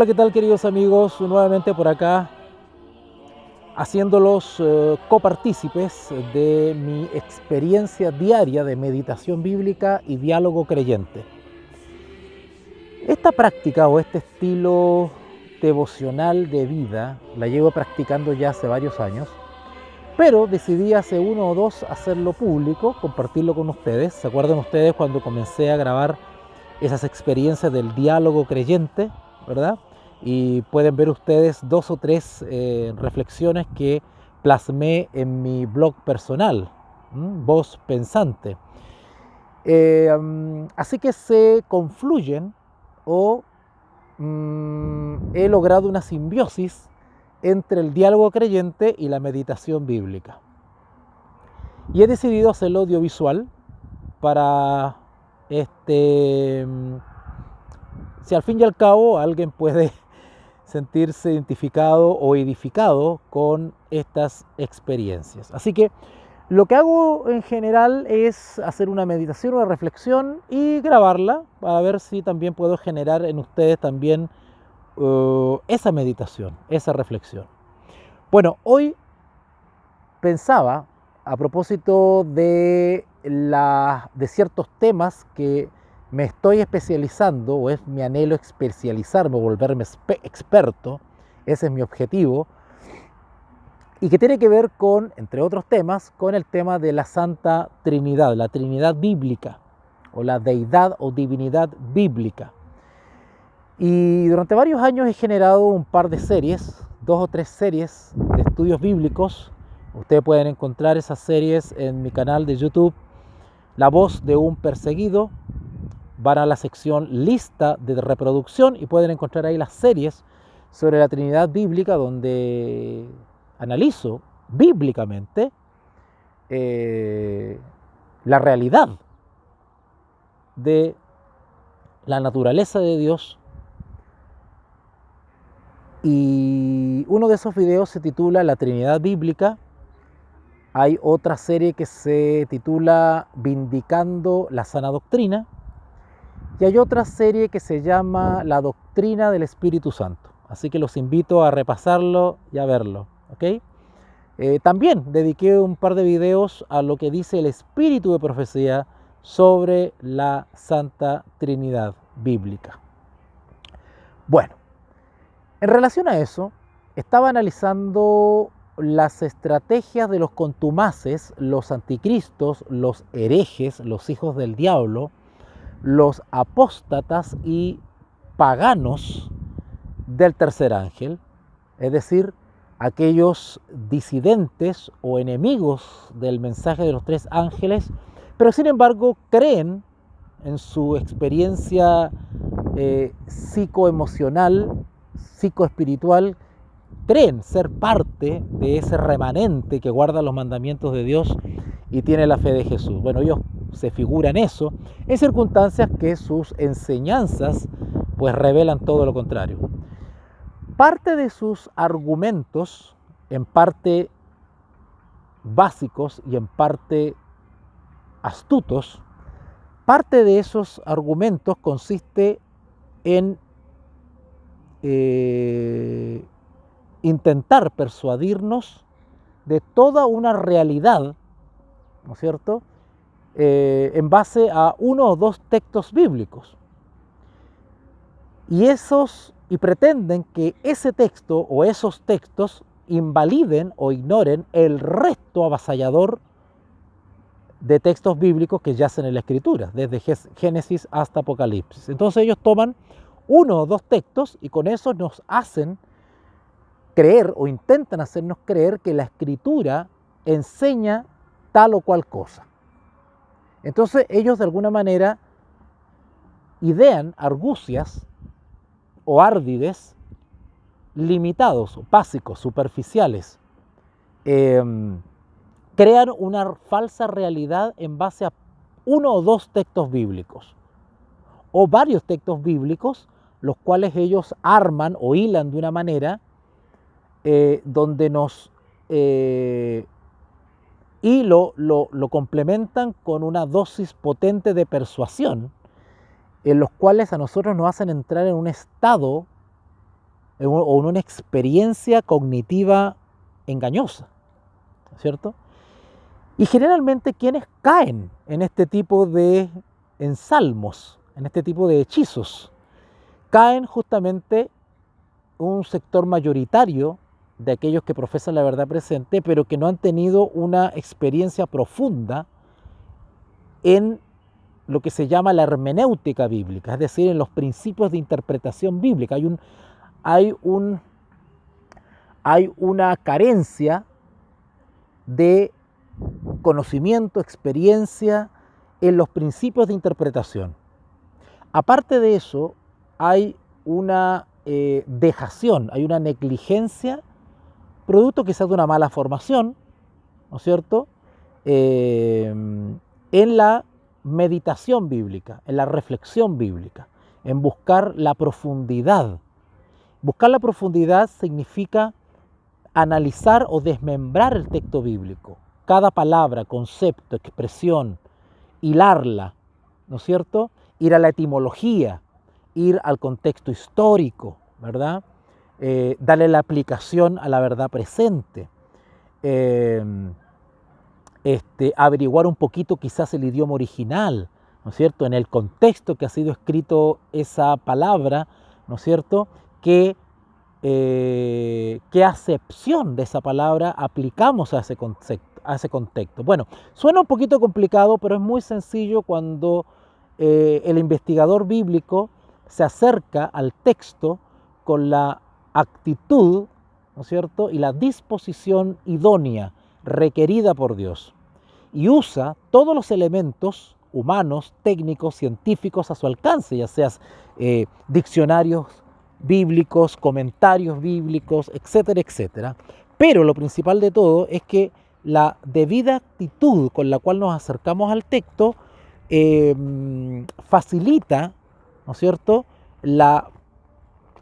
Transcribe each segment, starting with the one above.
Hola, ¿qué tal, queridos amigos? Nuevamente por acá, haciéndolos copartícipes de mi experiencia diaria de meditación bíblica y diálogo creyente. Esta práctica o este estilo devocional de vida la llevo practicando ya hace varios años, pero decidí hace uno o dos hacerlo público, compartirlo con ustedes. ¿Se acuerdan ustedes cuando comencé a grabar esas experiencias del diálogo creyente, verdad? Y pueden ver ustedes dos o tres reflexiones que plasmé en mi blog personal, Voz Pensante. Así que se confluyen o he logrado una simbiosis entre el diálogo creyente y la meditación bíblica. Y he decidido hacerlo audiovisual para si al fin y al cabo alguien puede sentirse identificado o edificado con estas experiencias. Así que lo que hago en general es hacer una meditación, una reflexión y grabarla para ver si también puedo generar en ustedes también esa meditación, esa reflexión. Bueno, hoy pensaba a propósito de ciertos temas que me estoy especializando, o es mi anhelo especializarme, volverme experto, ese es mi objetivo, y que tiene que ver con, entre otros temas, con el tema de la Santa Trinidad, la Trinidad bíblica, o la deidad o divinidad bíblica. Y durante varios años he generado un par de series, 2 o 3 series de estudios bíblicos. Ustedes pueden encontrar esas series en mi canal de YouTube, La Voz de un Perseguido. Van a la sección lista de reproducción y pueden encontrar ahí las series sobre la Trinidad bíblica, donde analizo bíblicamente la realidad de la naturaleza de Dios. Y uno de esos videos se titula La Trinidad Bíblica. Hay otra serie que se titula Vindicando la Sana Doctrina. Y hay otra serie que se llama La Doctrina del Espíritu Santo. Así que los invito a repasarlo y a verlo. ¿Okay? También dediqué un par de videos a lo que dice el Espíritu de Profecía sobre la Santa Trinidad Bíblica. Bueno, en relación a eso, estaba analizando las estrategias de los contumaces, los anticristos, los herejes, los hijos del diablo, los apóstatas y paganos del tercer ángel, es decir, aquellos disidentes o enemigos del mensaje de los tres ángeles, pero sin embargo creen en su experiencia psicoemocional, psicoespiritual, creen ser parte de ese remanente que guarda los mandamientos de Dios y tiene la fe de Jesús. Bueno, ellos se figuran eso en circunstancias que sus enseñanzas pues revelan todo lo contrario. Parte de sus argumentos, en parte básicos y en parte astutos, parte de esos argumentos consiste en intentar persuadirnos de toda una realidad, ¿no es cierto?, en base a uno o dos textos bíblicos. Y pretenden que ese texto o esos textos invaliden o ignoren el resto avasallador de textos bíblicos que yacen en la Escritura, desde Génesis hasta Apocalipsis. Entonces ellos toman uno o dos textos y con eso nos hacen creer o intentan hacernos creer que la Escritura enseña tal o cual cosa. Entonces ellos de alguna manera idean argucias o árdides limitados, básicos, superficiales. Crean una falsa realidad en base a uno o dos textos bíblicos o varios textos bíblicos, los cuales ellos arman o hilan de una manera donde nos y lo complementan con una dosis potente de persuasión, en los cuales a nosotros nos hacen entrar en un estado o en una experiencia cognitiva engañosa, ¿cierto? Y generalmente quienes caen en este tipo de ensalmos, en este tipo de hechizos, caen justamente un sector mayoritario de aquellos que profesan la verdad presente, pero que no han tenido una experiencia profunda en lo que se llama la hermenéutica bíblica, es decir, en los principios de interpretación bíblica. Hay una carencia de conocimiento, experiencia en los principios de interpretación. Aparte de eso, hay una dejación, hay una negligencia, producto quizás de una mala formación, ¿no es cierto?, en la meditación bíblica, en la reflexión bíblica, en buscar la profundidad. Buscar la profundidad significa analizar o desmembrar el texto bíblico, cada palabra, concepto, expresión, hilarla, ¿no es cierto?, ir a la etimología, ir al contexto histórico, ¿verdad?, darle la aplicación a la verdad presente, averiguar un poquito quizás el idioma original, ¿no es cierto?, en el contexto que ha sido escrito esa palabra, ¿no es cierto?, qué acepción de esa palabra aplicamos a ese contexto. Bueno, suena un poquito complicado, pero es muy sencillo cuando el investigador bíblico se acerca al texto con la actitud, ¿no es cierto?, y la disposición idónea requerida por Dios, y usa todos los elementos humanos, técnicos, científicos a su alcance, ya sean diccionarios bíblicos, comentarios bíblicos, etcétera, etcétera. Pero lo principal de todo es que la debida actitud con la cual nos acercamos al texto facilita, ¿no es cierto?, la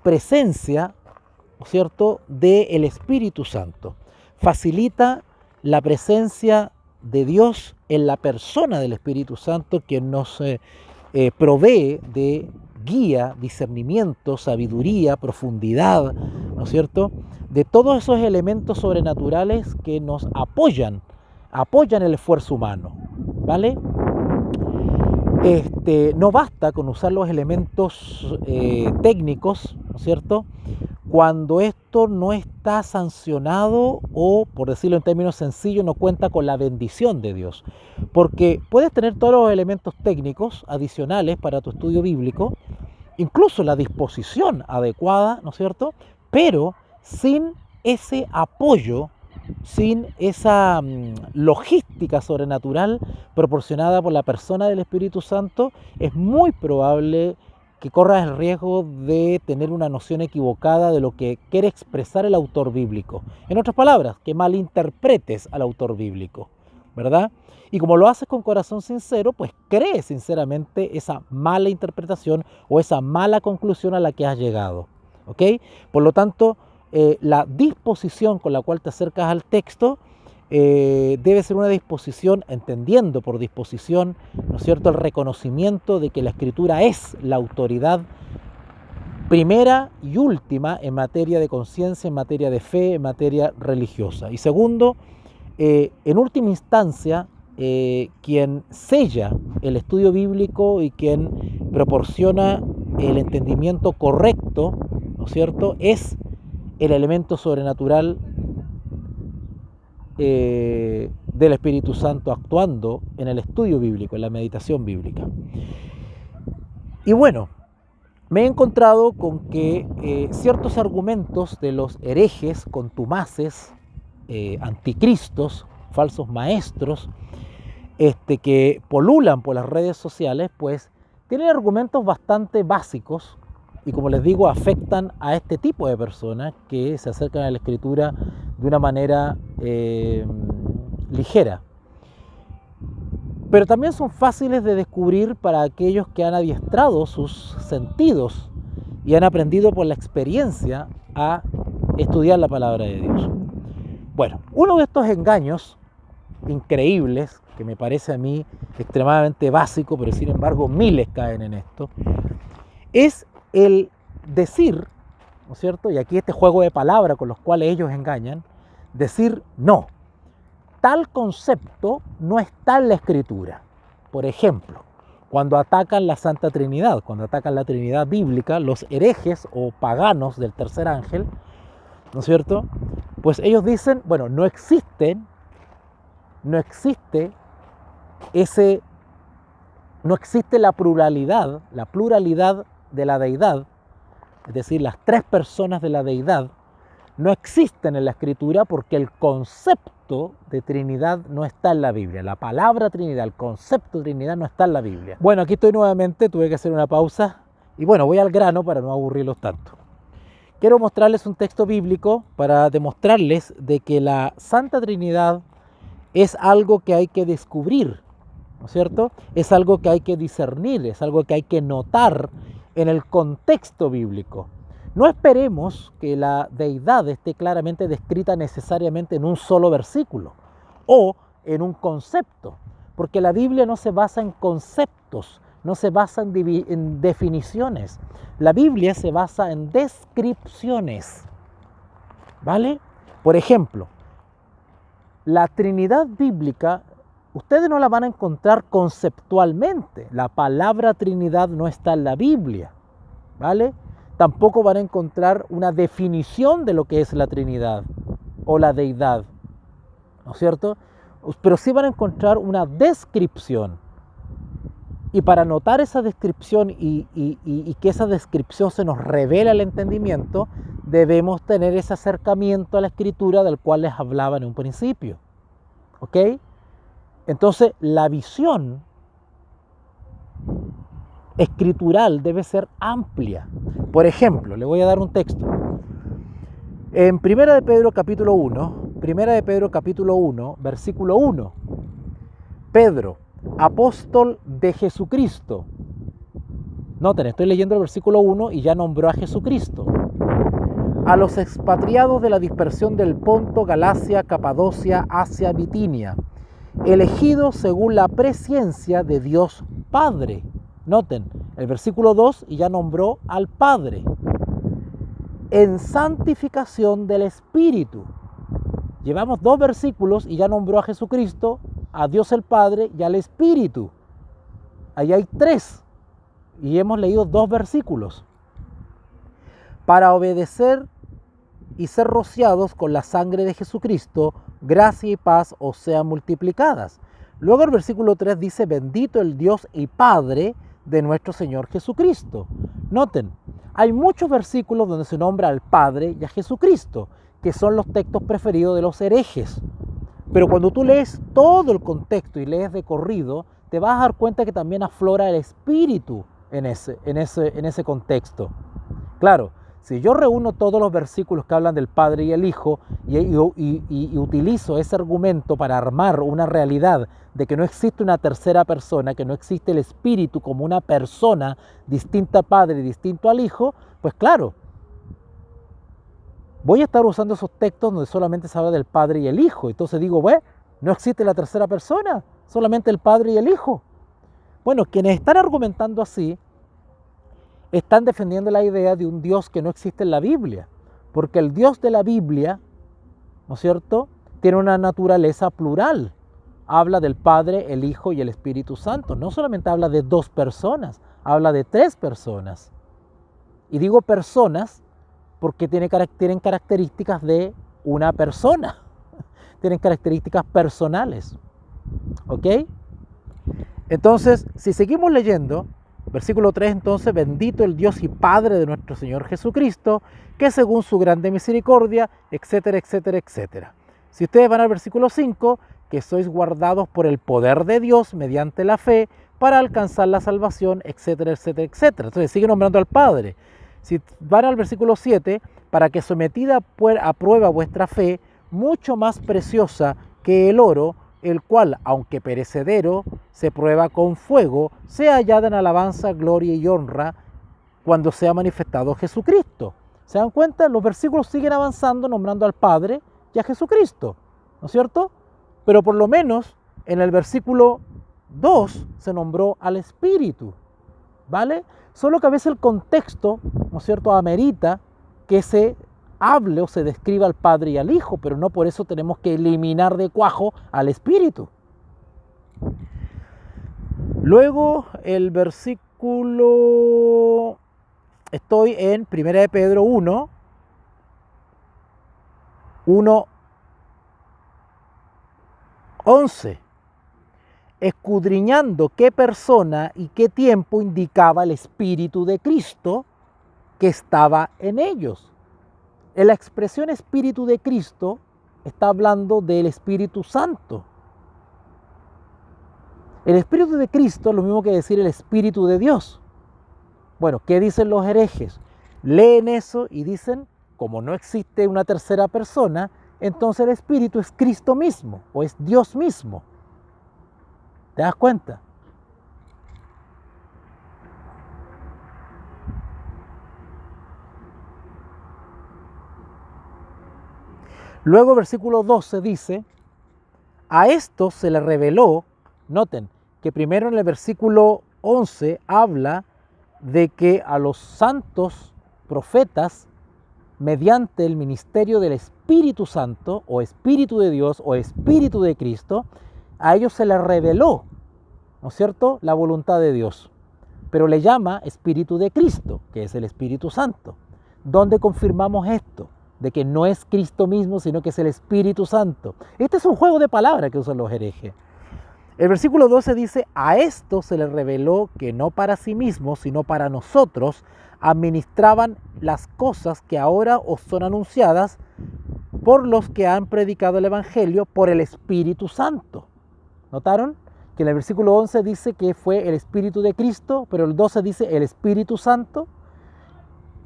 presencia, ¿no es cierto?, del Espíritu Santo. Facilita la presencia de Dios en la persona del Espíritu Santo, que nos provee de guía, discernimiento, sabiduría, profundidad, ¿no es cierto?, de todos esos elementos sobrenaturales que nos apoyan el esfuerzo humano, ¿vale? No basta con usar los elementos técnicos, ¿no es cierto?, cuando esto no está sancionado o, por decirlo en términos sencillos, no cuenta con la bendición de Dios. Porque puedes tener todos los elementos técnicos adicionales para tu estudio bíblico, incluso la disposición adecuada, ¿no es cierto?, pero sin ese apoyo, sin esa logística sobrenatural proporcionada por la persona del Espíritu Santo, es muy probable que corras el riesgo de tener una noción equivocada de lo que quiere expresar el autor bíblico. En otras palabras, que malinterpretes al autor bíblico, ¿verdad? Y como lo haces con corazón sincero, pues crees sinceramente esa mala interpretación o esa mala conclusión a la que has llegado, ¿ok? Por lo tanto, la disposición con la cual te acercas al texto debe ser una disposición, entendiendo por disposición, ¿no es cierto?, el reconocimiento de que la Escritura es la autoridad primera y última en materia de conciencia, en materia de fe, en materia religiosa. Y segundo, en última instancia, quien sella el estudio bíblico y quien proporciona el entendimiento correcto, ¿no es cierto?, es el elemento sobrenatural del Espíritu Santo actuando en el estudio bíblico, en la meditación bíblica. Y bueno, me he encontrado con que ciertos argumentos de los herejes, contumaces, anticristos, falsos maestros, que polulan por las redes sociales, pues tienen argumentos bastante básicos y, como les digo, afectan a este tipo de personas que se acercan a la Escritura de una manera ligera. Pero también son fáciles de descubrir para aquellos que han adiestrado sus sentidos y han aprendido por la experiencia a estudiar la palabra de Dios. Bueno, uno de estos engaños increíbles, que me parece a mí extremadamente básico, pero sin embargo miles caen en esto, es el decir, ¿no ¿no es cierto? Y aquí este juego de palabras con los cuales ellos engañan, decir no, tal concepto no está en la Escritura. Por ejemplo, cuando atacan la Santa Trinidad, cuando atacan la Trinidad bíblica, los herejes o paganos del tercer ángel, ¿no es cierto? Pues ellos dicen, bueno, no existe la pluralidad de la deidad, es decir, las tres personas de la deidad, no existen en la Escritura porque el concepto de Trinidad no está en la Biblia. La palabra Trinidad, el concepto de Trinidad no está en la Biblia. Bueno, aquí estoy nuevamente, tuve que hacer una pausa y bueno, voy al grano para no aburrirlos tanto. Quiero mostrarles un texto bíblico para demostrarles de que la Santa Trinidad es algo que hay que descubrir, ¿no es cierto? Es algo que hay que discernir, es algo que hay que notar en el contexto bíblico. No esperemos que la deidad esté claramente descrita necesariamente en un solo versículo o en un concepto, porque la Biblia no se basa en conceptos, no se basa en definiciones. La Biblia se basa en descripciones, ¿vale? Por ejemplo, la Trinidad bíblica, ustedes no la van a encontrar conceptualmente. La palabra Trinidad no está en la Biblia, ¿vale? Tampoco van a encontrar una definición de lo que es la Trinidad o la deidad, ¿no es cierto? Pero sí van a encontrar una descripción. Y para notar esa descripción y que esa descripción se nos revela el entendimiento, debemos tener ese acercamiento a la Escritura del cual les hablaba en un principio. ¿Ok? Entonces, la visión escritural debe ser amplia. Por ejemplo, le voy a dar un texto. En 1 de Pedro capítulo 1, versículo 1, Pedro, apóstol de Jesucristo. Noten, estoy leyendo el versículo 1 y ya nombró a Jesucristo. A los expatriados de la dispersión del Ponto, Galacia, Capadocia, Asia, Bitinia, elegidos según la presciencia de Dios Padre. Noten, el versículo 2 y ya nombró al Padre. En santificación del Espíritu. Llevamos 2 versículos y ya nombró a Jesucristo, a Dios el Padre y al Espíritu. Ahí hay 3 y hemos leído 2 versículos. Para obedecer y ser rociados con la sangre de Jesucristo, gracia y paz os sean multiplicadas. Luego el versículo 3 dice, bendito el Dios y Padre de nuestro Señor Jesucristo. Noten, hay muchos versículos donde se nombra al Padre y a Jesucristo, que son los textos preferidos de los herejes. Pero cuando tú lees todo el contexto y lees de corrido, te vas a dar cuenta que también aflora el Espíritu en ese contexto. Claro, si yo reúno todos los versículos que hablan del Padre y el Hijo y utilizo ese argumento para armar una realidad de que no existe una tercera persona, que no existe el Espíritu como una persona distinta al Padre y distinto al Hijo, pues claro, voy a estar usando esos textos donde solamente se habla del Padre y el Hijo. Entonces digo, bueno, no existe la tercera persona, solamente el Padre y el Hijo. Bueno, quienes están argumentando así, están defendiendo la idea de un Dios que no existe en la Biblia, porque el Dios de la Biblia, ¿no es cierto?, tiene una naturaleza plural. Habla del Padre, el Hijo y el Espíritu Santo. No solamente habla de 2 personas, habla de 3 personas. Y digo personas porque tienen características de una persona, tienen características personales. ¿Ok? Entonces, si seguimos leyendo, versículo 3, entonces, bendito el Dios y Padre de nuestro Señor Jesucristo, que según su grande misericordia, etcétera, etcétera, etcétera. Si ustedes van al versículo 5, que sois guardados por el poder de Dios mediante la fe para alcanzar la salvación, etcétera, etcétera, etcétera. Entonces sigue nombrando al Padre. Si van al versículo 7, para que sometida a prueba vuestra fe, mucho más preciosa que el oro, el cual, aunque perecedero, se prueba con fuego, sea hallada en alabanza, gloria y honra cuando sea manifestado Jesucristo. ¿Se dan cuenta? Los versículos siguen avanzando nombrando al Padre y a Jesucristo, ¿no es cierto? Pero por lo menos en el versículo 2 se nombró al Espíritu, ¿vale? Solo que a veces el contexto, ¿no es cierto?, amerita que se hable o se describa al Padre y al Hijo, pero no por eso tenemos que eliminar de cuajo al Espíritu. Luego el versículo, estoy en 1 de Pedro 1, 11, escudriñando qué persona y qué tiempo indicaba el Espíritu de Cristo que estaba en ellos. En la expresión Espíritu de Cristo está hablando del Espíritu Santo. El Espíritu de Cristo es lo mismo que decir el Espíritu de Dios. Bueno, ¿qué dicen los herejes? Leen eso y dicen, como no existe una tercera persona, entonces el Espíritu es Cristo mismo o es Dios mismo. ¿Te das cuenta? Luego versículo 12 dice, a esto se le reveló, noten que primero en el versículo 11 habla de que a los santos profetas, mediante el ministerio del Espíritu Santo, o Espíritu de Dios, o Espíritu de Cristo, a ellos se les reveló, ¿no es cierto?, la voluntad de Dios. Pero le llama Espíritu de Cristo, que es el Espíritu Santo. ¿Dónde confirmamos esto? De que no es Cristo mismo, sino que es el Espíritu Santo. Este es un juego de palabras que usan los herejes. El versículo 12 dice, a esto se les reveló que no para sí mismos, sino para nosotros, administraban las cosas que ahora os son anunciadas por los que han predicado el Evangelio por el Espíritu Santo. ¿Notaron? Que en el versículo 11 dice que fue el Espíritu de Cristo, pero el 12 dice el Espíritu Santo.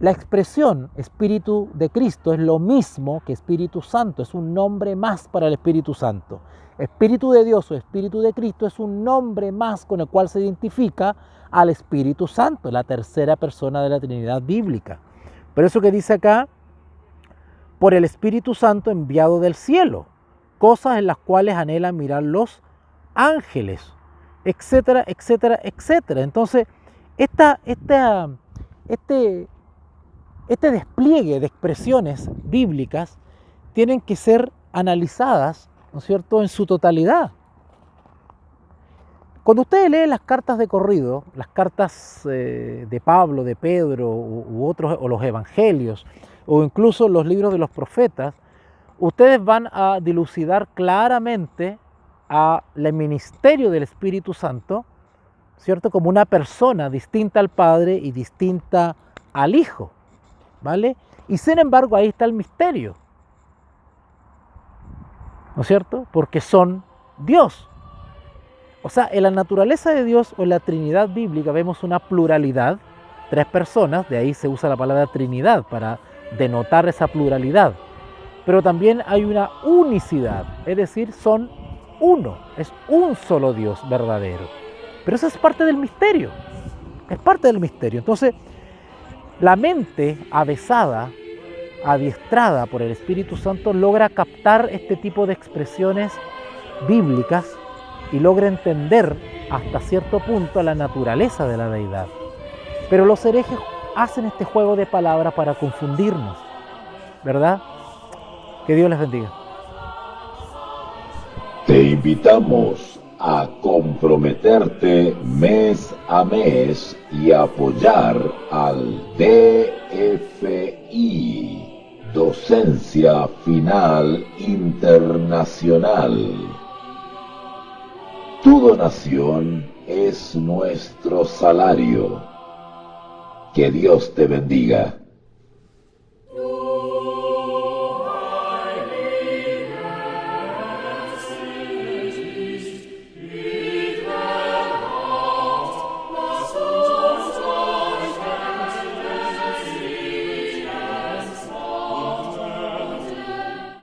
La expresión Espíritu de Cristo es lo mismo que Espíritu Santo, es un nombre más para el Espíritu Santo. Espíritu de Dios o Espíritu de Cristo es un nombre más con el cual se identifica al Espíritu Santo, la tercera persona de la Trinidad bíblica. Por eso que dice acá, por el Espíritu Santo enviado del cielo, cosas en las cuales anhelan mirar los ángeles, etcétera, etcétera, etcétera. Entonces, este despliegue de expresiones bíblicas tienen que ser analizadas, ¿no es cierto?, en su totalidad. Cuando ustedes leen las cartas de corrido, las cartas de Pablo, de Pedro u otros, o los evangelios, o incluso los libros de los profetas, ustedes van a dilucidar claramente al ministerio del Espíritu Santo, ¿cierto?, como una persona distinta al Padre y distinta al Hijo, ¿vale? Y sin embargo ahí está el misterio, ¿no es cierto?, porque son Dios. O sea, en la naturaleza de Dios o en la Trinidad bíblica vemos una pluralidad, tres personas, de ahí se usa la palabra Trinidad para denotar esa pluralidad. Pero también hay una unicidad, es decir, son uno, es un solo Dios verdadero. Pero eso es parte del misterio, es parte del misterio. Entonces, la mente avesada, adiestrada por el Espíritu Santo, logra captar este tipo de expresiones bíblicas y logra entender hasta cierto punto la naturaleza de la deidad. Pero los herejes hacen este juego de palabras para confundirnos, ¿verdad? Que Dios les bendiga. Te invitamos a comprometerte mes a mes y apoyar al DFI, Docencia Final Internacional. Tu donación es nuestro salario. Que Dios te bendiga.